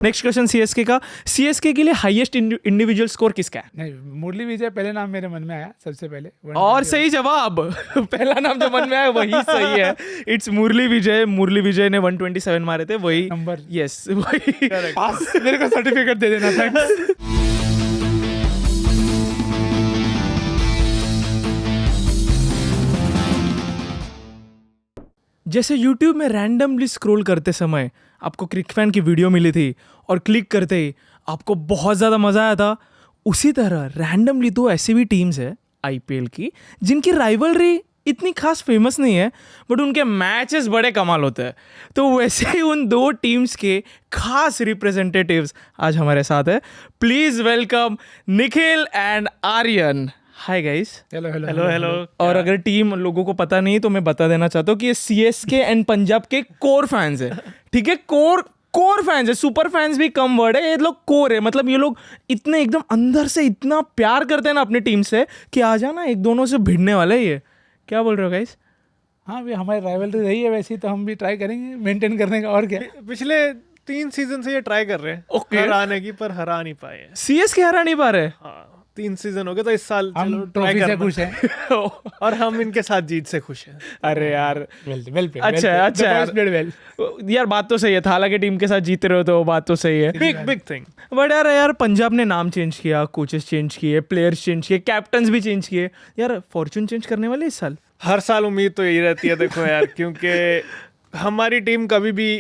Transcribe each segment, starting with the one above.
Next question CSK का, CSK के लिए हाईएस्ट इंडिविजुअल स्कोर किसका है? नहीं, मुरली विजय पहले नाम मेरे मन में आया सबसे पहले। और सही जवाब पहला नाम जो मन में आया वही सही है, इट्स मुरली विजय। मुरली विजय ने 127 मारे थे, वही नंबर। यस वही पास। मेरे को सर्टिफिकेट दे देना, थैंक्स। जैसे YouTube में रैंडमली स्क्रॉल करते समय आपको क्रिक फैन की वीडियो मिली थी और क्लिक करते ही आपको बहुत ज़्यादा मज़ा आया था, उसी तरह रैंडमली दो ऐसी भी टीम्स है IPL की जिनकी राइवलरी इतनी खास फेमस नहीं है बट उनके मैचेस बड़े कमाल होते हैं। तो वैसे ही उन दो टीम्स के खास रिप्रेजेंटेटिव्स आज हमारे साथ है। Please welcome Nikhil and Aryan. Hi guys. Hello hello hello hello. और अगर टीम लोगों को पता नहीं तो मैं बता देना चाहता हूँ कि ये CSK एंड पंजाब के कोर फैंस है, ठीक है? कोर फैंस है, सुपर फैंस भी कम वर्ड है, ये लोग कोर है। मतलब ये लोग इतने एकदम अंदर से इतना प्यार करते हैं ना अपनी टीम से कि आ जाना एक दोनों से भिड़ने वाले है ये। क्या बोल रहे हो गाइस? हाँ भी हमारी राइवलरी रही है वैसी, तो हम भी ट्राई करेंगे मेंटेन करने का। और क्या, पिछले 3 सीजन से ये ट्राई कर रहे हैं Okay. हराने की, पर हरा नहीं पाए हैं। CSK हरा नहीं पा रहे। हाँ, 3 सीजन हो गए, तो इस साल हम चलो ट्रॉफी ट्राई से करना। खुश हैं। और हम इनके साथ जीत से खुश हैं। अरे यार वेल अच्छा यार। वेल। यार बात तो सही है, थाला के टीम के साथ जीते रहो तो बात तो सही है। Big thing. बट यार पंजाब ने नाम चेंज किया, कोचेस चेंज किए, प्लेयर्स चेंज किए, कैप्टन्स भी चेंज किए। यार फॉर्चून चेंज करने वाले इस साल? हर साल उम्मीद तो यही रहती है, देखो यार, क्योंकि हमारी टीम कभी भी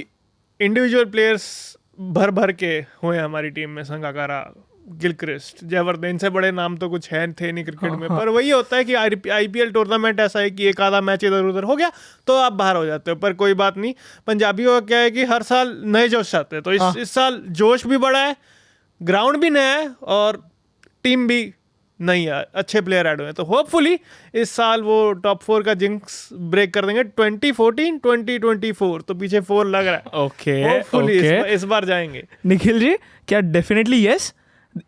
इंडिविजुअल प्लेयर्स भर भर के हुए हमारी टीम में। संगाकारा, गिलक्रिस्ट, जयवर्धन, इनसे बड़े नाम तो कुछ है थे नहीं क्रिकेट में। पर वही होता है कि IPL टूर्नामेंट ऐसा है कि एक आधा मैच इधर उधर हो गया तो आप बाहर हो जाते हो। पर कोई बात नहीं, पंजाबियों का क्या है कि हर साल नए जोश आते हैं। तो इस साल जोश भी बड़ा है, ग्राउंड भी नया है और टीम भी नहीं है, अच्छे प्लेयर ऐड हुए हैं। तो होपफुली इस साल वो टॉप 4 का जिंक्स ब्रेक कर देंगे। 2014 2024 तो पीछे 4 लग रहा है। ओके होपफुली इस बार जाएंगे। निखिल जी, क्या definitely yes?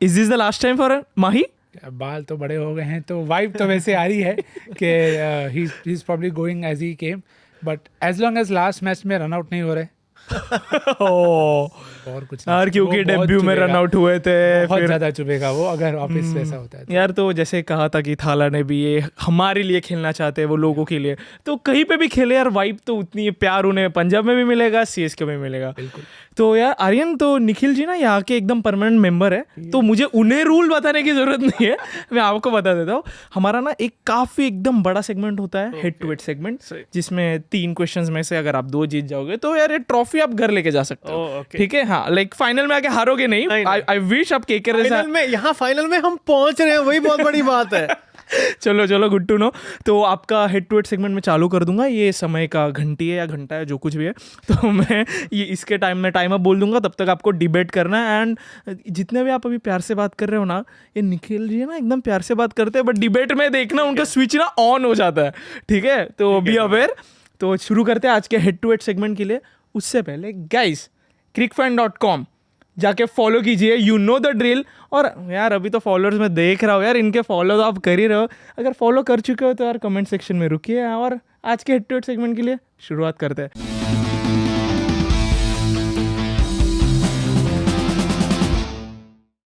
Is this the last time for Mahi? बाल तो बड़े हो गए हैं तो वाइब तो वैसे आ रही है कि he is probably going as he came, but as long as last match में रन आउट नहीं हो रहे और कुछ नहीं। यार क्योंकि वो बहुत डेब्यू में चुभेगा, रन आउट हुए थे बहुत फिर। ज्यादा चुभेगा वो अगर ऑफिस वैसा होता है तो। यार तो जैसे कहा था कि थाला ने भी ये हमारे लिए खेलना चाहते हैं, वो लोगों के लिए, तो कहीं पे भी खेले यार, वाइब तो उतनी है, प्यार उन्हें पंजाब में भी मिलेगा, CSK में मिलेगा। बिल्कुल। तो यार आर्यन, तो निखिल जी ना यहाँ के एकदम परमानेंट मेंबर है, तो मुझे उन्हें रूल बताने की जरूरत नहीं है, मैं आपको बता देता हूँ। हमारा ना एक काफी एकदम बड़ा सेगमेंट होता है, हेड टू हेड सेगमेंट, जिसमें 3 क्वेश्चंस में से अगर आप 2 जीत जाओगे तो यार ये ट्रॉफी आप घर लेके जा सकते हो, ठीक है? हाँ, लाइक फाइनल में आके हारोगे नहीं। आई विश आप KK फाइनल में हम पहुंच रहे हैं, वही बहुत बड़ी बात है। चलो गुड टू नो। तो आपका हेड टू हेड सेगमेंट में चालू कर दूंगा। ये समय का घंटी है या घंटा है, जो कुछ भी है, तो मैं ये इसके टाइम में टाइम अप बोल दूंगा, तब तक आपको डिबेट करना है। एंड जितने भी आप अभी प्यार से बात कर रहे हो ना, ये निखिल जी है ना एकदम प्यार से बात करते हैं, बट डिबेट में देखना उनका स्विच ना ऑन हो जाता है, ठीक है? तो बी अवेयर। तो शुरू करते हैं आज के हेड टू हेड सेगमेंट के लिए। उससे पहले गाइस, crickfan.com जाके फॉलो कीजिए, यू नो द ड्रिल। और यार अभी तो फॉलोअर्स में देख रहा हूँ यार, इनके फॉलो तो आप कर ही रहे हो। अगर फॉलो कर चुके हो तो यार कमेंट सेक्शन में रुकिए, और आज के हेड टू हेड सेगमेंट के लिए शुरुआत करते हैं।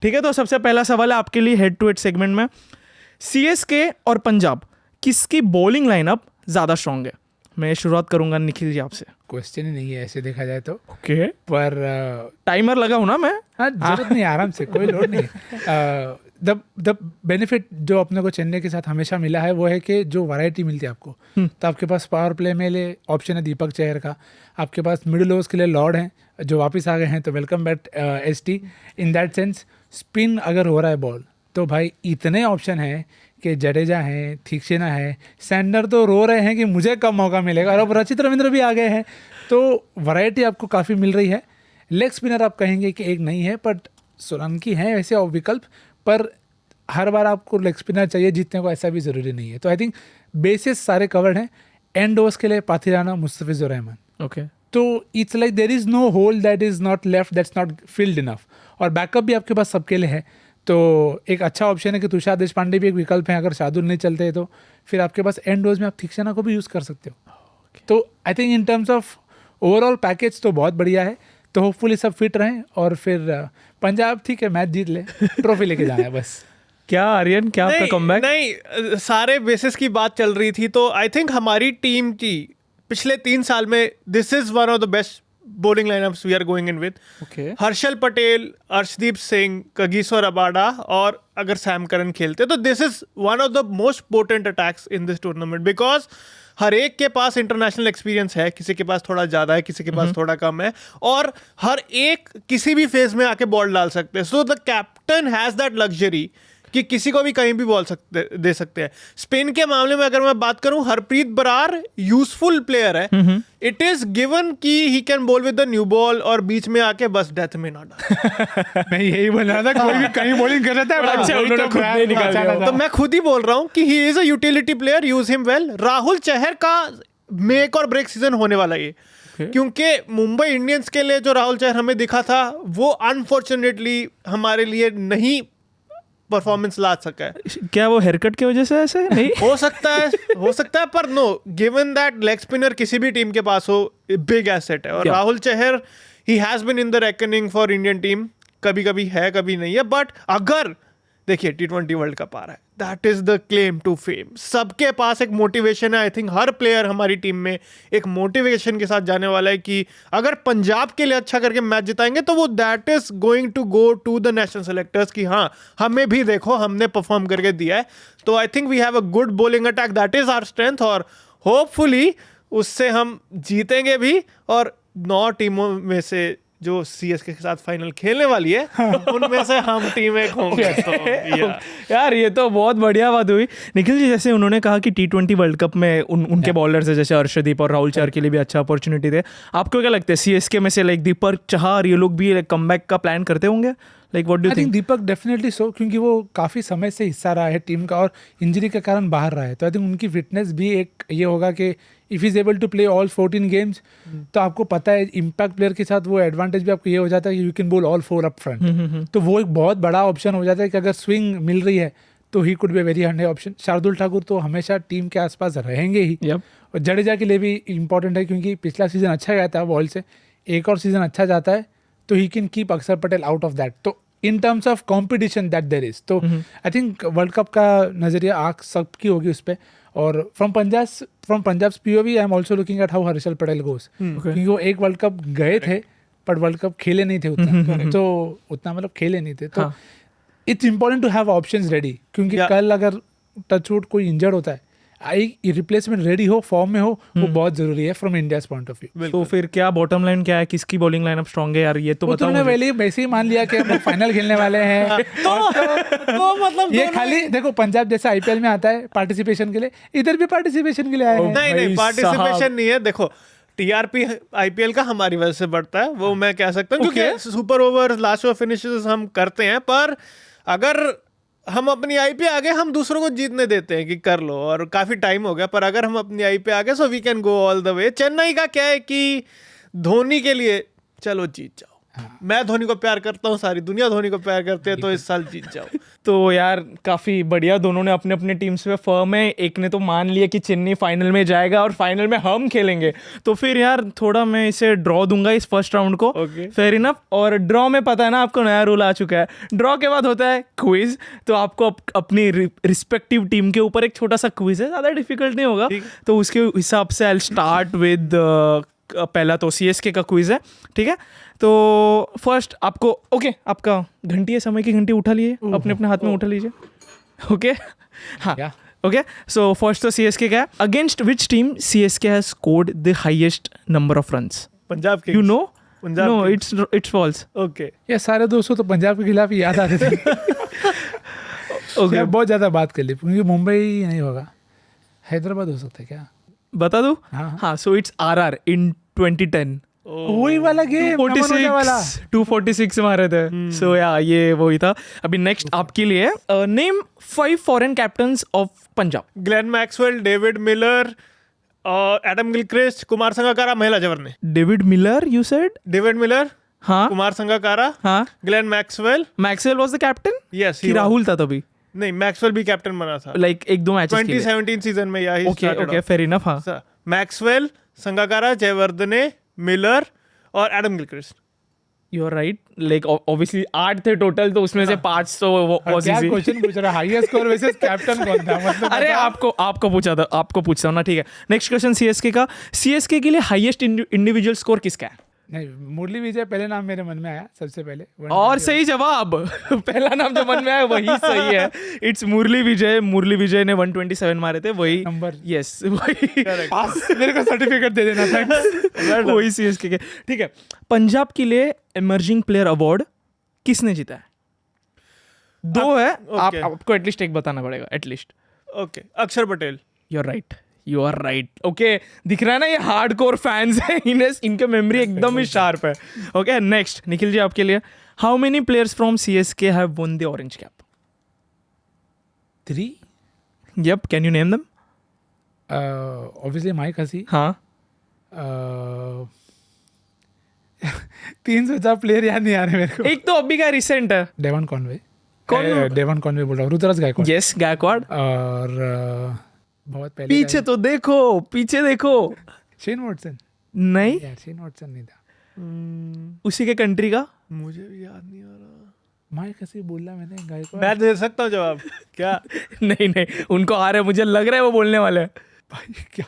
ठीक है, तो सबसे पहला सवाल है आपके लिए हेड टू हेड सेगमेंट में, CSK और पंजाब किसकी बॉलिंग लाइनअप ज़्यादा स्ट्रॉन्ग है? मैं शुरुआत करूंगा निखिल जी आपसे। क्वेश्चन ही नहीं है ऐसे देखा जाए तो। ओके, पर टाइमर लगा हूं ना मैं? हाँ, जरूरत नहीं, आराम से, कोई लोड नहीं। द बेनिफिट जो अपने को चेन्नई के साथ हमेशा मिला है वो है कि जो वैरायटी मिलती है आपको। तो आपके पास पावर प्ले में लिए ऑप्शन है दीपक चहर का, आपके पास मिडिल ओवर्स के लिए लॉर्ड हैं जो वापस आ गए हैं, तो welcome back ST। In that sense spin अगर हो रहा है बॉल तो भाई इतने ऑप्शन हैं कि जडेजा है, थिक्सेना है, सैंडर तो रो रहे हैं कि मुझे कब मौका मिलेगा, और अब रचित रविंद्र भी आ गए हैं। तो वैरायटी आपको काफ़ी मिल रही है। लेग स्पिनर आप कहेंगे कि एक नहीं है, बट सोलंकी है वैसे और विकल्प, पर हर बार आपको लेग स्पिनर चाहिए जीतने को, ऐसा भी ज़रूरी नहीं है। तो आई थिंक बेसिस सारे कवर्ड हैं। एंड ओवर्स के लिए पाथिराना, मुस्तफिजुर रहमान। ओके, तो it's like there is no hole that is not left, that's not filled enough. और बैकअप भी आपके पास सबके लिए है। तो एक अच्छा ऑप्शन है कि तुषार देशपांडे भी एक विकल्प है अगर शार्दुल नहीं चलते हैं तो। फिर आपके पास एंड ओवर्स में आप थिक्सेना को भी यूज़ कर सकते हो। तो I think in terms of overall package तो बहुत बढ़िया है। तो होपफुली सब फिट रहें और फिर पंजाब ठीक है मैच जीत ले, ट्रॉफी लेके जाना है बस। क्या आर्यन, क्या आपका कमबैक? नहीं, सारे बेसिस की बात चल रही थी, तो आई थिंक हमारी टीम की पिछले 3 साल में this is one of the best bowling lineups we are going in with. Okay. Harshal Patel, Arshdeep Singh, Kagiso Rabada और अगर सैम करन खेलते तो this is one of the most potent attacks in this tournament, because हर एक के पास इंटरनेशनल एक्सपीरियंस है, किसी के पास थोड़ा ज़्यादा है, किसी के पास थोड़ा कम है, और हर एक किसी भी फेज में आके बॉल डाल सकते हैं. So the captain has that luxury कि किसी को भी कहीं भी बॉल दे सकते हैं. स्पिन के मामले में अगर मैं बात करूं, हरप्रीत बरार यूजफुल प्लेयर है. इट इज गिवन कि he can ball with the new ball और बीच में आके बस डेथ में ना डाल. मैं यही बोल रहा था, कोई भी कहीं बॉलिंग कर रहा था, अच्छा, उन्होंने खुद नहीं निकाल दिया. तो मैं खुद ही बोल रहा हूं कि he is a utility player, use him well. Rahul Chahar का मेक और ब्रेक सीजन होने वाला ये, क्योंकि मुंबई इंडियंस के लिए जो राहुल चहर हमें दिखा था वो अनफॉर्चुनेटली हमारे लिए नहीं परफॉर्मेंस ला सका है. क्या वो हेयरकट की वजह से ऐसे नहीं? हो सकता है, पर no, given that leg spinner किसी भी टीम के पास हो, बिग एसेट है. और Rahul Chahar, he has been in the reckoning for Indian team. कभी कभी है, कभी नहीं है, बट अगर देखिए T20 वर्ल्ड कप आ रहा है, that is the claim to fame. सबके पास एक मोटिवेशन है. आई थिंक हर प्लेयर हमारी टीम में एक मोटिवेशन के साथ जाने वाला है कि अगर पंजाब के लिए अच्छा करके मैच जिताएंगे तो वो that is going to go to the national selectors कि हाँ, हमें भी देखो, हमने परफॉर्म करके दिया है. तो I think we have a good bowling attack, that is our strength, और होपफुली उससे हम जीतेंगे भी. और 9 टीमों में से जो सीएसके के साथ फाइनल खेलने वाली है उनमें से हम टीम एक होंगे. तो यार ये तो बहुत बढ़िया बात हुई. निखिल जी, जैसे उन्होंने कहा कि T20 वर्ल्ड कप में उनके बॉलर्स है जैसे अर्शदीप और राहुल चहर के लिए भी अच्छा अपॉर्चुनिटी थे. आपको क्या लगता है सीएसके में से लाइक दीपक चहार ये लोग भी कमबैक का प्लान करते होंगे? Like what do you think? Deepak definitely so, क्योंकि वो काफ़ी समय से हिस्सा रहा है टीम का और इंजरी के कारण बाहर रहा है. तो आई थिंक उनकी फिटनेस भी एक ये होगा कि if is able to play all 14 games, तो आपको पता है इम्पैक्ट प्लेयर के साथ वो एडवांटेज भी आपको ये हो जाता है कि you can ball all 4 up front. तो वो एक बहुत बड़ा ऑप्शन हो जाता है कि अगर स्विंग मिल रही है तो he could be very handy option. Shardul Thakur तो हमेशा टीम के आसपास रहेंगे ही. और जडेजा के लिए भी इंपॉर्टेंट है, क्योंकि पिछला सीजन अच्छा गया था बॉल से, एक और सीजन अच्छा जाता है तो ही कैन कीप अक्षर पटेल आउट ऑफ दैट. तो in terms of competition that there is, तो आई थिंक वर्ल्ड कप का नज़रिया आँख सबकी होगी उस पर. और from Punjab POV I am also looking at how Harshal Patel goes, क्योंकि वो एक वर्ल्ड कप गए थे बट वर्ल्ड कप खेले नहीं थे उतना. तो उतना मतलब खेले नहीं थे. तो it's important to have options ready, क्योंकि कल अगर टचवुड कोई इंजर्ड होता है, रिप्लेसमेंट रेडी हो, फॉर्म में हो, वो बहुत जरूरी है from India's point of view. तो फिर क्या बॉटम लाइन क्या है, किसकी बॉलिंग लाइनअप स्ट्रांग है यार, ये तो बताओ मुझे. वैसे ही मान लिया कि हम फाइनल खेलने वाले हैं. तो मतलब ये खाली देखो, पंजाब जैसा IPL में आता है पार्टिसिपेशन के लिए, इधर भी पार्टिसिपेशन के लिए आए हैं. नहीं, पार्टिसिपेशन नहीं है. देखो, TRP IPL का हमारी वजह से बढ़ता है, वो मैं कह सकता हूँ, क्योंकि super over, last over finishes हम करते हैं. पर अगर हम अपनी आई पे आगे, हम दूसरों को जीतने देते हैं कि कर लो, और काफी टाइम हो गया. पर अगर हम अपनी आई पे आगे, so we can go all the way. Chennai का क्या है कि धोनी के लिए चलो जीत जाओ. मैं धोनी को प्यार करता हूँ, सारी दुनिया धोनी को प्यार करते हैं, तो इस साल जीत जाओ. तो यार काफ़ी बढ़िया, दोनों ने अपने अपने टीम्स में फर्म है. एक ने तो मान लिया कि चेन्नई फाइनल में जाएगा और फाइनल में हम खेलेंगे. तो फिर यार थोड़ा मैं इसे ड्रॉ दूंगा इस फर्स्ट राउंड को. Fair enough. और ड्रॉ में पता है ना, आपको नया रूल आ चुका है. ड्रॉ के बाद होता है क्विज. तो आपको अपनी रिस्पेक्टिव टीम के ऊपर एक छोटा सा क्विज है, ज़्यादा डिफिकल्ट नहीं होगा. तो उसके हिसाब से आई स्टार्ट विद पहला तो CSK का क्विज है, ठीक है. तो फर्स्ट आपको आपका घंटी है, समय की घंटी उठा लिए, अपने अपने हाथ में उठा लीजिए. ओके, हाँ, ओके. सो फर्स्ट तो CSK का है. Against which team CSK has scored the highest number of runs? Punjab के. You know? No, it's false. Okay, ये सारे दोस्तों तो पंजाब के खिलाफ ही याद आते थे. ओके, बहुत ज्यादा बात कर ली, क्योंकि मुंबई नहीं होगा, हैदराबाद हो सकता है क्या? बता दूं? हाँ. सो इट्स RR इन 2010. वही वाला गेम, 246 मारे थे. सो या ये वही था. अभी नेक्स्ट आपके लिए name 5 foreign captains of Punjab. Glenn Maxwell, David Miller, Adam Gilchrist, Kumar Sangakkara, Mahela Jayawardene. David Miller, you said? David Miller, हाँ. कुमार संगकारा, हाँ. Glenn Maxwell. Maxwell was the captain? Yes. कि राहुल था तभी? नहीं, मैक्सवेल भी कैप्टन बना था, लाइक एक दो मैचेस के लिए. 2017 सीजन में. या ओके, फेयर इनफ. हाँ. मैक्सवेल, संगकारा, जयवर्धने, मिलर और Adam Gilchrist. You are right, like obviously 8 थे टोटल, तो उसमें से 5 तो और क्या क्वेश्चन पूछ रहा है, हाईएस्ट स्कोर वर्सेस कैप्टन कौन था मतलब? अरे आपको पूछता हूँ ना, ठीक है। नेक्स्ट क्वेश्चन सीएसके का, सीएसके के लिए हाईएस्ट इंडिविजुअल स्कोर किसका है? नहीं, मुरली विजय पहले नाम मेरे मन में आया सबसे पहले। और सही जवाब पहला नाम जो मन में आया वही सही है, इट्स मुरली विजय। मुरली विजय ने 127 मारे थे, वही नंबर। यस वही पास, मेरे को सर्टिफिकेट दे देना, थैंक्स। वही सीएसके के। ठीक है, पंजाब के लिए इमर्जिंग प्लेयर अवार्ड किसने जीता है? 2 है, आपको एटलीस्ट एक बताना पड़ेगा, at least. Okay, Akshar Patel. You are right. Okay, दिख रहा है ना ये हार्डकोर फैंस है, इनके मेमोरी एकदम ही शार्प है। ओके, नेक्स्ट निखिल जी आपके लिए, how many players from CSK have won the orange cap? 3। Yup, can you name them? Obviously Mike Hussey. हाँ, 350 प्लेयर याद नहीं आ रहे मेरे को। एक तो अभी का रिसेंट है। Devon Conway. कौन? डेवन कॉनवे बोल रहा हूँ, रुतुराज गायकवाड़। यस, गायकवाड़। और बहुत पहले पीछे तो देखो, पीछे देखो। Shane Watson. नहीं, यार शेन वॉटसन नहीं था। उसी के कंट्री का। मुझे भी याद नहीं आ रहा। माइक हसी बोला मैंने, गायकवाड़। मैं दे सकता हूँ जवाब क्या? नहीं, उनको आ रहा है, मुझे लग रहा है वो बोलने वाले हैं। भाई क्या?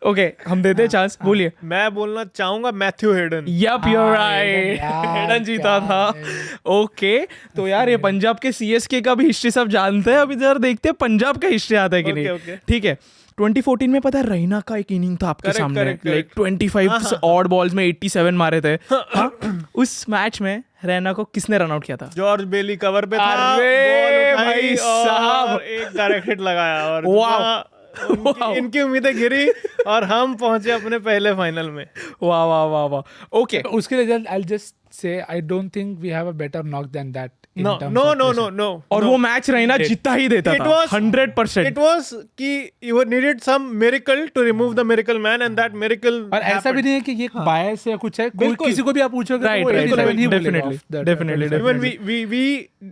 ओके, हम देते हैं चांस, बोलिए। मैं बोलना चाहूंगा Matthew Hayden. Yup, you are right, यार, हेडन जीता क्या था। ओके, तो यार ये पंजाब के सीएसके का भी हिस्ट्री सब जानते हैं, अभी जरा देखते हैं पंजाब का हिस्ट्री आता है कि नहीं। ओके। ठीक है, 2014 में पता है रैना का एक इनिंग था आपके सामने, लाइक 25 ऑड बॉल्स में 87 मारे थे। हाँ, उस मैच में रैना को किसने रन आउट किया था? जॉर्ज बेली कवर पे था, अरे बॉल उठाई भाई और साहब। एक डायरेक्ट हिट लगाया और वाह। इनकी उम्मीदें गिरी और हम पहुंचे अपने पहले फाइनल में। वाह वाह वाह वाह। ओके, उसके result I just say I don't think we have a better knock than that. No. और वो मैच रैना जितना ही देता It था, was- 100%। It was कि you needed some miracle to remove the miracle man and that miracle और ऐसा भी नहीं है कि ये बायस या कुछ है, कोई बिल्कुल। किसी को भी आप पूछोगे Right, तो वो right, 87 right. ही बोलेगा Definitely, off the definitely, 25. Even we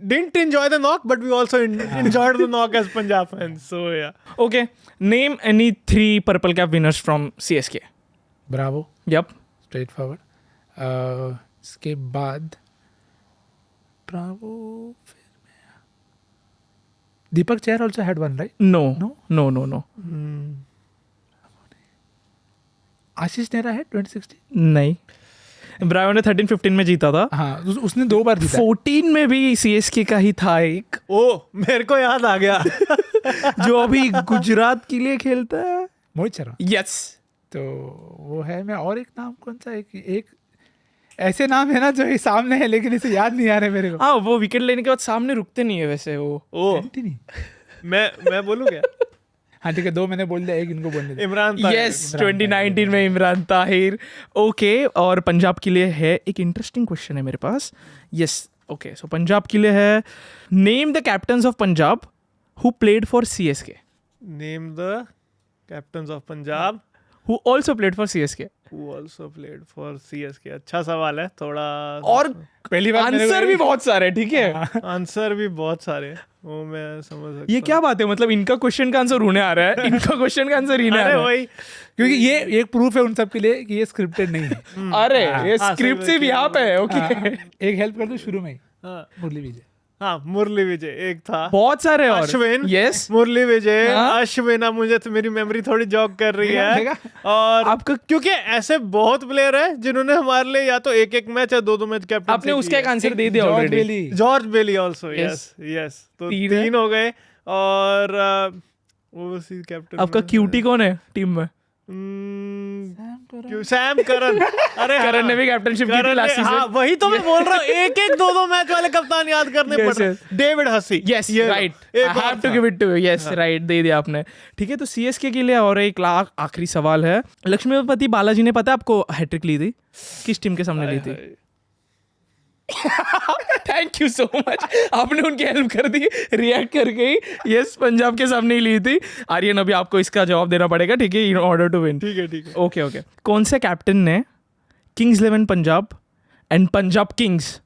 didn't enjoy the knock, but we also enjoyed the knock as Punjab fans. So yeah. Okay, name any 3 purple cap winners from CSK. Bravo, Yep. Straight forward. इसके बाद Bravo, Deepak Chahar also had one, right? No. आशीष नेहरा है 2016। नहीं, Bravo ने 13-15 में जीता था। हाँ, उसने 2 बार जीता। 14 में भी सीएसके का ही था एक, मेरे को याद आ गया। जो अभी गुजरात के लिए खेलता है। मोहित शर्मा। यस, तो वो है। मैं और एक नाम कौन सा, एक ऐसे नाम है ना जो ये सामने है लेकिन इसे याद नहीं आ रहे मेरे को। हाँ, वो विकेट लेने के बाद सामने रुकते नहीं है वैसे वो। एंटनी। मैं बोलूँ क्या? हाँ ठीक है, 2 मैंने बोल दिया, एक इनको बोलने दे। इमरान ताहिर। यस, 2019 में इमरान ताहिर। ओके, और पंजाब के लिए है एक इंटरेस्टिंग क्वेश्चन है मेरे पास। यस, ओके, सो पंजाब के लिए है, name the captains of Punjab who played for CSK. Name the captains of Punjab who also played for CSK. who also played for CSK. अच्छा सवाल है थोड़ा, और पहली बार मेरे को आंसर भी बहुत सारे, ठीक है। आंसर भी बहुत सारे हैं, वो मैं समझ सकता ये क्या बात है, मतलब इनका क्वेश्चन का आंसर होने आ रहा है, इनका क्वेश्चन का आंसर ही नहीं आ अरे रहा है। वही क्योंकि ये एक प्रूफ है उन सब के लिए कि ये स्क्रिप्टेड नहीं है। अरे ये हाँ, स्क्रिप्ट सही सिर्फ यहाँ पे है। ओके, हाँ, एक हेल्प कर दूं शुरू में ही, हाँ मुरली विजय। हाँ, मुरली विजय एक था, बहुत सारे और। अश्विन, यस, मुरली विजय, हाँ? अश्विन। अब मुझे तो मेरी मेमोरी थोड़ी जॉग कर रही है। देखा? और आपका क्योंकि ऐसे बहुत प्लेयर है जिन्होंने हमारे लिए या तो एक मैच या 2 मैच कैप्टन। आपने उसका एक आंसर दे दिया जॉर्ज ऑलरेडी। बेली। जॉर्ज बेली आल्सो। Yes. यस तो 3 हो गए। और ओवरसीज कैप्टन आपका क्यूटी कौन है टीम में? Sam Curran. अरे करण ने भी कैप्टनशिप की थी लास्ट हाँ, सीजन। वही तो मैं बोल रहा हूँ, एक 2 मैच वाले कप्तान याद करने Yes, पड़ रहे। yes. David Hussey. Yes, right, I have to give it to you. Yes, right, दे दिया आपने। ठीक है, तो सीएसके के लिए और एक आखिरी सवाल है। लक्ष्मीपति बालाजी ने पता है आपको हैट्रिक ली थी, किस टीम के सामने ली थी? थैंक यू सो मच, आपने उनकी हेल्प कर दी रिएक्ट करके ही। यस, पंजाब के सामने ही ली थी। आर्यन, अभी आपको इसका जवाब देना पड़ेगा, ठीक है, इन ऑर्डर टू विन। ठीक है। ओके, कौन से कैप्टन ने Kings 11 Punjab and Punjab Kings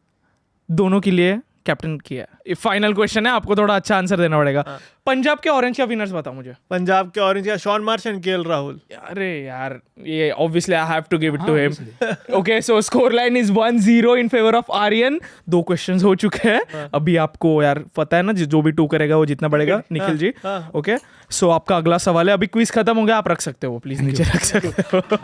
दोनों के लिए कैप्टन किया? फाइनल क्वेश्चन है, आपको थोड़ा अच्छा आंसर देना पड़ेगा। पंजाब के ऑरेंज का विनर्स बताओ मुझे. पंजाब के ऑरेंज या Shaun Marsh and KL Rahul. अरे यार, ये obviously I have to give it to him. Okay, so score line is 1-0 in favour of Aryan. 2 questions हो चुके हैं. अभी आपको यार पता है ना, जो भी 2 करेगा वो जितना बढ़ेगा. निखिल जी, ओके, सो आपका अगला सवाल है. अभी क्विज खत्म हो गया, आप रख सकते हो, प्लीज नीचे रख सकते हो.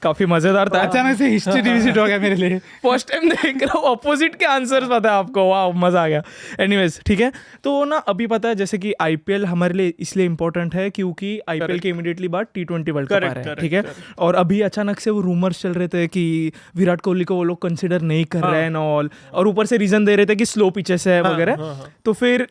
काफी मजेदार था. अचानक से हिस्ट्री डिविजिट हो गया मेरे लिए. फर्स्ट टाइम देख रहा हूँ अपोजिट के आंसर्स पता है आपको. वाह, मजा आ गया. एनीवेज, ठीक है. तो ना अभी पता है जैसे कि आईपीएल हमारे लिए इसलिए इंपॉर्टेंट है क्योंकि आईपीएल के इमीडिएटली बाद T20 वर्ल्ड कप आ रहा है. ठीक है. और अभी अचानक से वो रूमर्स चल रहे थे कि विराट कोहली को वो लोग कंसिडर नहीं कर रहे हैं और ऊपर से रीजन दे रहे थे कि स्लो पिचेस है वगैरह. तो फिर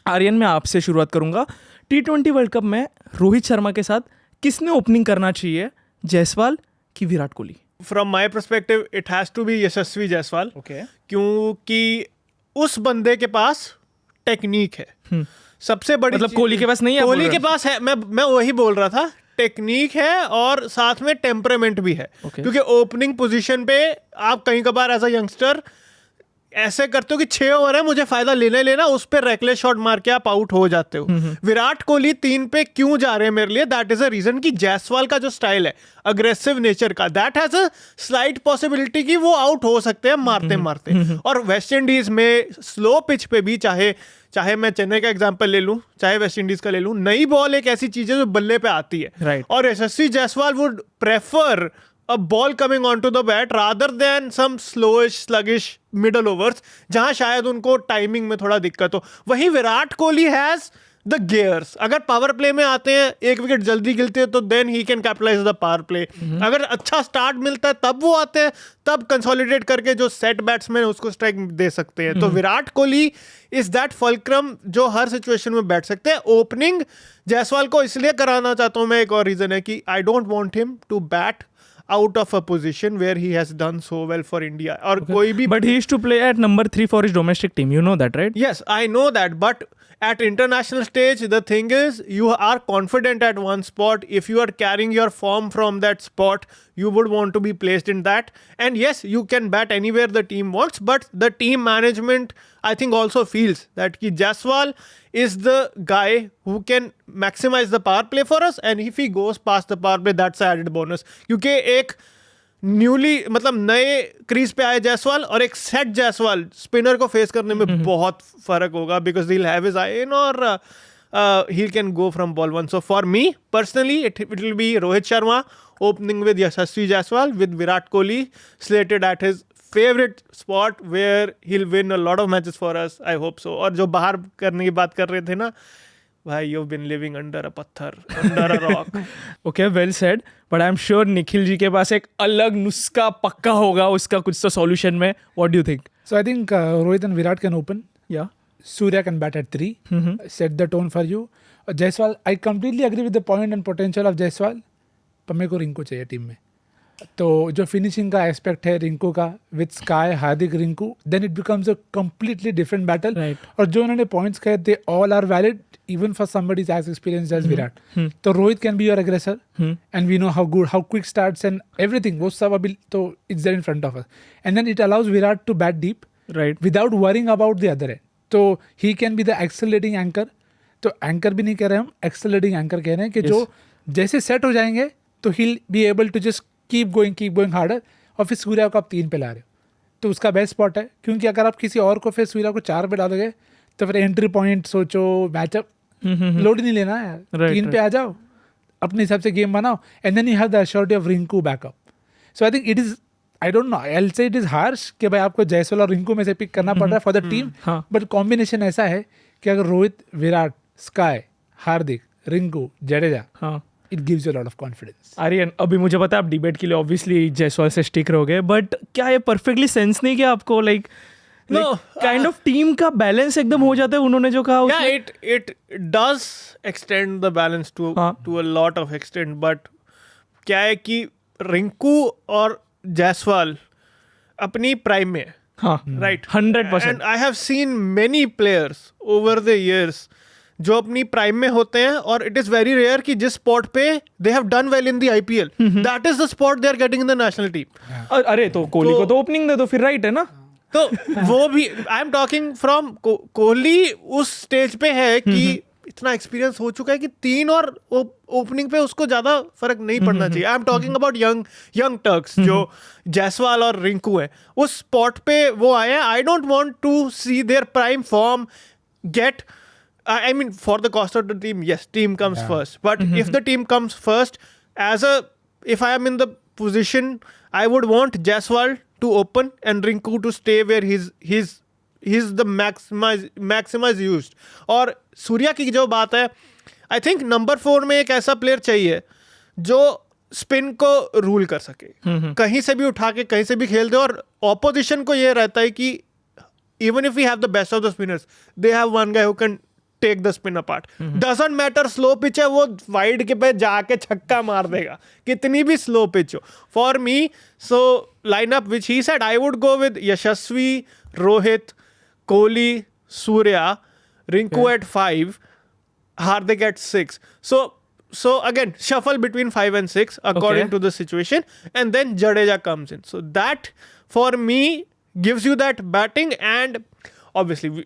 आर्यन, मैं आपसे शुरुआत करूंगा. T20 वर्ल्ड कप में रोहित शर्मा के साथ किसने ओपनिंग करना चाहिए, जायसवाल की Virat Kohli? From my perspective it has to be Yashasvi Jaiswal. Okay. क्योंकि उस बंदे के पास टेक्निक है. सबसे बड़ी मतलब कोहली के पास नहीं है? कोहली के पास है. मैं वही बोल रहा था. टेक्निक है और साथ में टेम्परामेंट भी है. क्योंकि ओपनिंग पोजीशन पे आप कहीं कभार एज अ यंगस्टर ऐसे करते हो कि 6 ओवर है, मुझे फायदा लेना, उस पे रेकलेस शॉट मार के आप आउट हो जाते हो. विराट कोहली 3 पे क्यों जा रहे हैं मेरे लिए, दैट इज अ रीजन कि जायसवाल का जो स्टाइल है अग्रेसिव नेचर का, that has a slight possibility कि वो आउट हो सकते हैं मारते. और वेस्ट इंडीज में स्लो पिच पे भी, चाहे मैं चेन्नई का एग्जांपल ले लूं, चाहे वेस्ट इंडीज का ले लूं, नई बॉल एक ऐसी चीज है जो बल्ले पे आती है. Right. और Yashasvi Jaiswal would prefer a ball coming onto the bat rather than some slowish, sluggish middle overs जहां शायद उनको टाइमिंग में थोड़ा दिक्कत हो. वहीं Virat Kohli has the gears. अगर पावर प्ले में आते हैं, 1 विकेट जल्दी गिरते हैं, तो then he can capitalise the power play. अगर अच्छा स्टार्ट मिलता है तब वो आते हैं, तब कंसोलिडेट करके जो सेट बैट्समैन उसको स्ट्राइक दे सकते हैं. तो Virat Kohli is that fulcrum जो हर सिचुएशन में बैठ सकते हैं. ओपनिंग जायसवाल को इसलिए कराना चाहता हूं मैं, एक और रीजन है कि I don't want him to bat out of a position where he has done so well for India. और कोई भी, but he used to play at number 3 for his domestic team, you know that, right? yes, I know that, but at international stage the thing is you are confident at one spot. If you are carrying your form from that spot, you would want to be placed in that. And yes, you can bat anywhere the team wants, but the team management I think also feels that ki Jaiswal is the guy who can maximize the power play for us, and if he goes past the power play, that's an added bonus. क्योंकि एक newly मतलब नए crease पे आए जायसवाल और एक set Jaiswal spinner को face करने में बहुत फर्क होगा, because he will have his eye in और he can go from ball 1. So for me personally, it will be Rohit Sharma opening with Yashasvi Jaiswal, with Virat Kohli slated at his favorite spot where he'll win a lot of matches for us. I hope so. और जो बाहर करने की बात कर रहे थे ना भाई, you've been living under a पत्थर, under a rock. Okay, well said. But I'm sure Nikhil ji के पास एक अलग नुस्खा पक्का होगा उसका कुछ तो सॉल्यूशन में. What do you think? So I think Rohit and Virat can open. Yeah. Surya can bat at 3. Set the tone for you. Jaiswal, I completely agree with the point and potential of Jaiswal. पर मेरे को रिंकू चाहिए team में. तो जो finishing का aspect है रिंकू का with SKY, Hardik, Rinku, then it becomes a completely different battle. और जो उन्होंने पॉइंट्स कहे they all are valid even for somebody as experienced as Virat. तो Rohit can be your aggressor and we know how good, how quick starts and everything. वो सब अभी तो it's there in front of us and then it allows Virat to bat deep without worrying about the other and. तो he can be the accelerating anchor. तो anchor भी नहीं कह रहे हम, एक्सेलरेटिंग एंकर कह रहे हैं कि जो जैसे सेट हो जाएंगे तो he be able to just keep going harder. और फिर सूर्या को आप 3 पे ला रहे हो तो उसका बेस्ट स्पॉट है. क्योंकि अगर आप किसी और को फिर सूर्या को 4 पे डालोगे तो फिर एंट्री पॉइंट सोचो, मैचअप लोड नहीं लेना है. 3 पे आ जाओ, अपने हिसाब से गेम बनाओ and then you have the assurity of Rinku backup. So I think it is, I don't know, I will say it is harsh कि भाई आपको जायसवाल और रिंकू में से पिक करना पड़ रहा है for the team. But combination ऐसा है कि अगर Rohit, Virat, SKY, Hardik, Rinku, Jadeja, it gives you lot of confidence. Aryan, अभी मुझे पता है आप डिबेट के लिए ऑब्वियसली जायसवाल से स्टिक रहोगे, बट क्या ये परफेक्टली सेंस नहीं किया आपको? लाइक काइंड ऑफ टीम का बैलेंस एकदम हो जाता है उन्होंने जो कहा. Yeah, it does extend the balance to a lot of extent, but क्या है कि रिंकू और जायसवाल अपनी प्राइम में, right, 100%. And I have seen many players over the years जो अपनी प्राइम में होते हैं और इट इज वेरी रेयर कि जिस स्पॉट पे they have done well in the IPL, that is the spot they are getting in the national team. अरे तो कोहली को तो ओपनिंग दे दो फिर, राइट है ना? तो वो भी I am talking from Kohli उस स्टेज पे है कि इतना एक्सपीरियंस हो चुका है कि 3 और ओपनिंग पे उसको ज़्यादा फर्क नहीं पड़ना चाहिए. I am talking about young Turks जो जायसवाल और रिंकू है, उस स्पॉट पे वो आए हैं. I don't want to see their prime form get, I mean, for the cost of the team, yes, team comes first. But if the team comes first, if I am in the position, I would want Jaiswal to open and Rinku to stay where he's the maximize used. और सूर्या की जो बात है, I think number 4 में एक ऐसा player चाहिए जो स्पिन को रूल कर सके, कहीं से भी उठा के कहीं से भी खेल दे. और ऑपोजिशन को ये रहता है कि even if we have the best of the spinners, they have one guy who can take the spin apart. Doesn't matter slow pitch है, वो वाइड के पे जाके छक्का मार देगा कितनी भी स्लो पिच हो. For me, so lineup which he said, I would go with Yashasvi, Rohit, Kohli, Surya, Rinku at 5, Hardik at 6. So again, shuffle between 5 and 6 according to the situation, and then Jadeja comes in. So that for me gives you that batting, and obviously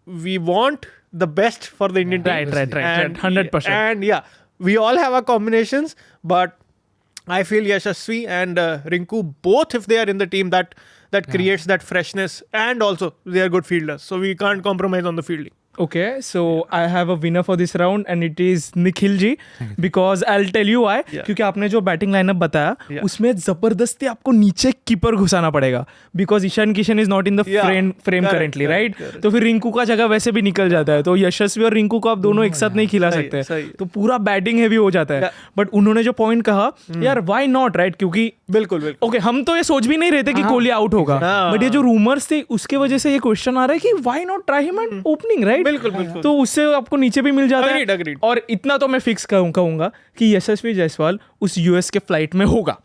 we want the best for the Indian team. Right. 100%. And yeah, we all have our combinations, but I feel Yashasvi and Rinku, both if they are in the team, that creates that freshness, and also they are good fielders, so we can't compromise on the fielding. Okay, so I have a winner for this round and it is Nikhil ji, because I'll tell you why. क्योंकि आपने जो batting lineup बताया उसमें जबरदस्ती आपको नीचे keeper घुसाना पड़ेगा, because Ishan Kishan is not in the frame currently, right? तो फिर रिंकू का जगह वैसे भी निकल जाता है, तो यशस्वी और रिंकू को आप दोनों एक साथ नहीं खिला सकते, तो पूरा बैटिंग हैवी हो जाता है. बट उन्होंने जो पॉइंट कहा, यार व्हाई नॉट, राइट? क्योंकि बिल्कुल ओके, हम तो ये सोच भी नहीं रहे थे कि कोहली आउट होगा, बट ये जो रूमर्स थे उसके वजह से ये क्वेश्चन आ रहा है कि why not try him at opening, right? बिल्कुल. तो उससे आपको नीचे भी मिल जाता है. Agreed. और इतना तो मैं फिक्स कहूंगा कि यशस्वी जायसवाल उस यूएस के फ्लाइट में होगा.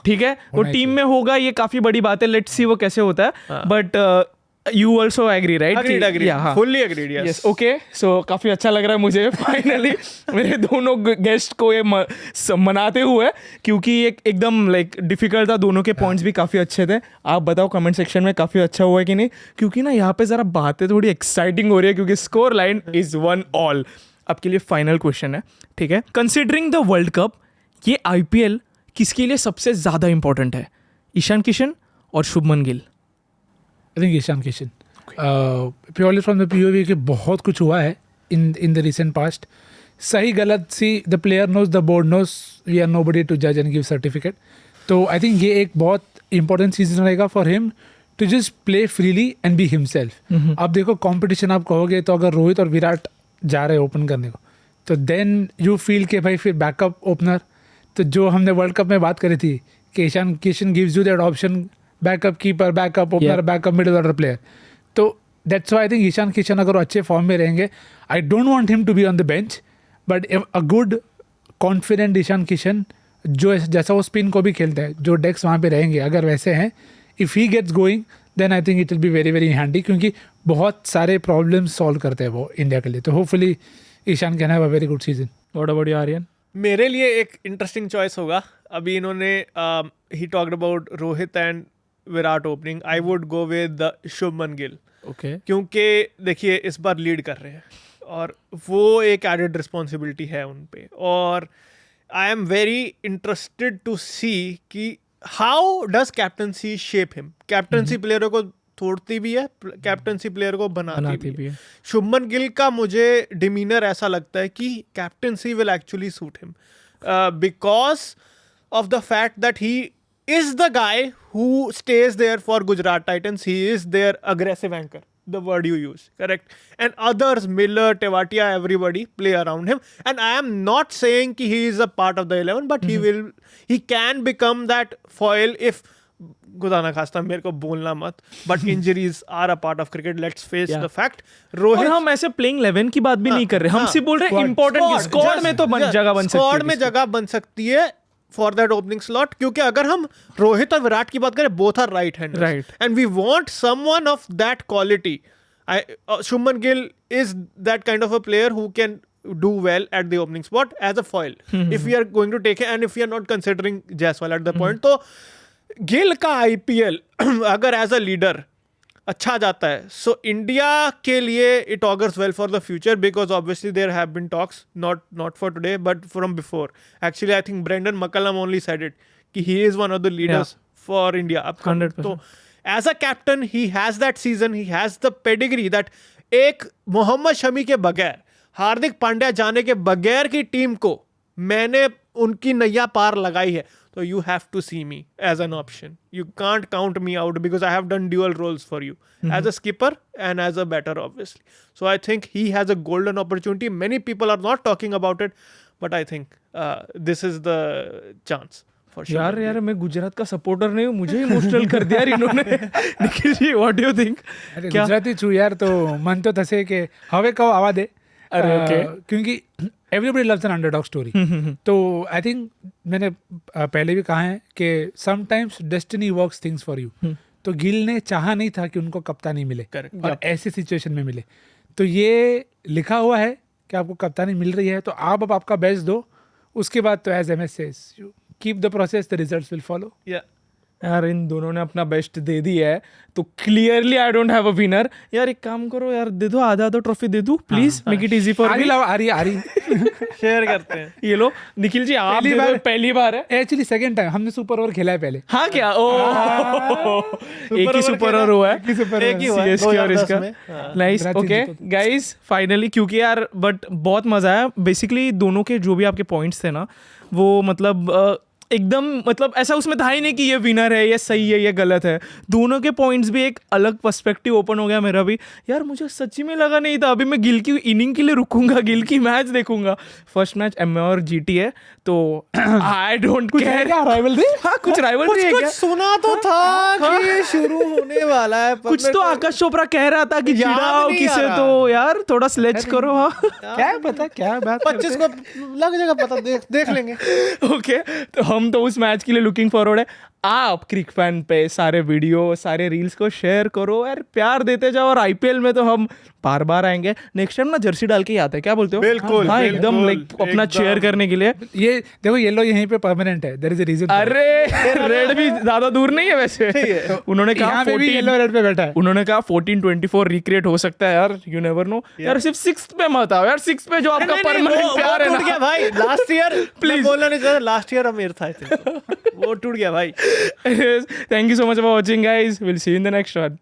ठीक है, वो टीम में होगा, ये काफी बड़ी बात है. लेट्स सी वो कैसे होता है. But you also agree, right? Agreed. Yeah, fully agreed, yes. Okay, so काफी अच्छा लग रहा है मुझे फाइनली मेरे दोनों गेस्ट को ये मनाते हुए, क्योंकि एकदम लाइक डिफिकल्ट था. दोनों के पॉइंट्स भी काफ़ी अच्छे थे. आप बताओ कमेंट सेक्शन में काफ़ी अच्छा हुआ है कि नहीं, क्योंकि ना यहाँ पे ज़रा बातें थोड़ी एक्साइटिंग हो रही है, क्योंकि स्कोर लाइन इज़ 1-all. आपके लिए फाइनल क्वेश्चन है, ठीक है? कंसिडरिंग द वर्ल्ड कप, ये IPL किसके लिए सबसे ज़्यादा इंपॉर्टेंट है, ईशान किशन और Shubman Gill? I think Ishan Kishan, purely from the POV कि बहुत कुछ हुआ है इन द रिसेंट पास्ट. सही गलत see the player knows, the board knows, we are nobody to जज एंड गिव सर्टिफिकेट. तो आई थिंक ये एक बहुत इंपॉर्टेंट सीजन रहेगा for him to just play freely and be himself. आप देखो कॉम्पिटिशन आप कहोगे तो अगर रोहित और विराट जा रहे ओपन करने को, तो देन यू फील के भाई फिर बैकअप ओपनर, तो जो हमने वर्ल्ड कप में बात करी थी कि Ishan Kishan gives you that option, backup keeper, backup opener, backup middle order player. तो that's why I think Ishan Kishan अगर अच्छे फॉर्म में रहेंगे, I don't want him to be on the bench, but a good confident Ishan Kishan जो जैसा वो स्पिन को भी खेलता है, जो डेक्स वहाँ पे रहेंगे अगर वैसे हैं, if he gets going then I think it will be very very handy, क्योंकि बहुत सारे प्रॉब्लम्स सॉल्व करते हैं वो इंडिया के लिए. तो hopefully Ishan can have a very good season. What about you Aryan? मेरे लिए एक इंटरेस्टिंग चॉइस होगा. अभी इन्होंने ही talked about Rohit and Virat opening. I would go with Shubman Gill. Okay, क्योंकि देखिए इस बार लीड कर रहे हैं और वो एक एडेड रिस्पॉन्सिबिलिटी है उन पे. और I am very interested to see कि how does captaincy shape him. Captaincy प्लेयरों को तोड़ती भी है, कैप्टनसी प्लेयर को बनाती भी है. शुभमन गिल का मुझे डिमीनर ऐसा लगता है कि captaincy will actually suit him because of the fact that he is the guy who stays there for Gujarat Titans. He is their aggressive anchor, the word you use, correct? And others, Miller, Tewatia, everybody play around him. And I am not saying he is a part of the 11, but he can become that foil if खुदा ना खास्ता मेरे को बोलना मत, but injuries are a part of cricket. Let's face the fact. Rohit, और हम ऐसे प्लेइंग 11 की बात भी नहीं कर रहे, हम सिर्फ बोल रहे हैं इंपॉर्टेंट स्क्वाड में तो जगह बन सकती है, स्क्वाड में जगह बन सकती है फॉर दैट ओपनिंग स्लॉट. क्योंकि अगर हम रोहित और विराट की बात करें, both are right handers and we want someone of that quality. Shubman Gill is that kind of a player who can do well at the opening spot as a foil if we are going to take it, and if we are not considering Jaiswal at the point. तो गिल का IPL अगर as a leader अच्छा जाता है, सो India के लिए it augurs well for the future, because obviously there have been talks, not for today but from before. Actually I think Brendon McCullum only said it कि he is one of the leaders for India. 100%. तो as a captain he has that season, he has the pedigree that एक मोहम्मद शमी के बगैर, हार्दिक पांड्या जाने के बगैर की team को मैंने उनकी नैया पार लगाई है. So you have to see me as an option. You can't count me out because I have done dual roles for you as a skipper and as a batter, obviously. So I think he has a golden opportunity. Many people are not talking about it, but I think this is the chance for sure. यार मैं गुजरात का supporter नहीं हूँ, मुझे emotional कर दिया यार इन्होंने. Nikhil ji, what do you think? अरे गुजराती छू यार, तो मन तो थसे के हवे कहो आवा दे. अरे ओके, क्योंकि everybody loves an underdog story. तो आई थिंक मैंने पहले भी कहा है कि sometimes destiny works things for you. तो गिल ने चाहा नहीं था कि उनको कप्तानी मिले, Correct. और ऐसे सिचुएशन में मिले. तो ये लिखा हुआ है कि आपको कप्तानी मिल रही है, तो आप अब आपका बेस्ट दो. उसके बाद तो as MS says, you keep the process, the results will follow. Yeah. यार इन दोनों ने अपना बेस्ट दे दिया है, तो clearly I don't have a winner. यार एक काम करो यार, दे दो आधा ट्रॉफी दे दो please, make it easy for आरी मी. लाओ, आरी. शेयर करते हैं. ये लो निखिल जी, आप पहली बार- पहली बार है. एक्चुअली सेकंड टाइम हमने सुपर ओवर खेला है पहले. हाँ क्या? ओ एक ही सुपर ओवर हुआ है, एक ही हुआ है, CSK और 2010 इसका. में. हाँ. नाइस. गुजराती ओके जीतो. गाइस, फाइनली, क्योंकि यार बट बहुत मजा आया. बेसिकली दोनों के जो भी आपके पॉइंट्स थे ना, वो मतलब एकदम मतलब ऐसा उसमें था ही नहीं कि ये विनर है, ये सही है, ये गलत है. दोनों के पॉइंट्स भी एक अलग पर्सपेक्टिव ओपन हो गया मेरा भी. यार मुझे सच्ची में लगा नहीं था. अभी मैं गिल की इनिंग के लिए रुकूंगा, गिल की मैच देखूंगा. फर्स्ट मैच MA और GT है, तो आई डोंट केयर. राइवल थे. हाँ, कुछ राइवल है कुछ क्या? सुना तो था कि ये शुरू होने वाला है, पर कुछ मेरे तो को आकाश चोपड़ा कह रहा था कि याद चिढ़ाओ नहीं किसे, आ रहा। तो यार थोड़ा स्लेच करो. हाँ क्या पता क्या बात 25 को लग जाएगा पता, देख लेंगे. ओके, तो हम तो उस मैच के लिए लुकिंग फॉरवर्ड है. आप क्रिक फैन पे सारे वीडियो, सारे रील्स को शेयर करो यार, प्यार देते जाओ. और IPL में तो हम बार बार आएंगे. नेक्स्ट टाइम ना जर्सी डाल के ही आते हैं, क्या बोलते हो? बिल्कुल, हाँ, बिल्कुल, एकदम लाइक अपना एकदम. चेयर करने के लिए. ये देखो, येलो यहीं पे परमानेंट है. There is a reason. अरे रेड भी ज्यादा दूर नहीं है वैसे. उन्होंने कहा यहाँ पे भी 14 येलो रेड पे बैठा है. उन्होंने कहा 14-24 रिक्रिएट हो सकता है यार, यू नेवर नो. यार सिर्फ 6th पे मत आओ यार, 6th पे जो आपका परमानेंट प्यार है टूट गया ना. भाई. Last year Please. प्लीज बोलना नहीं चाहता, लास्ट ईयर अमीर था I think. वो टूट गया भाई. Thank you so much for watching, guys. We'll see you in the next one.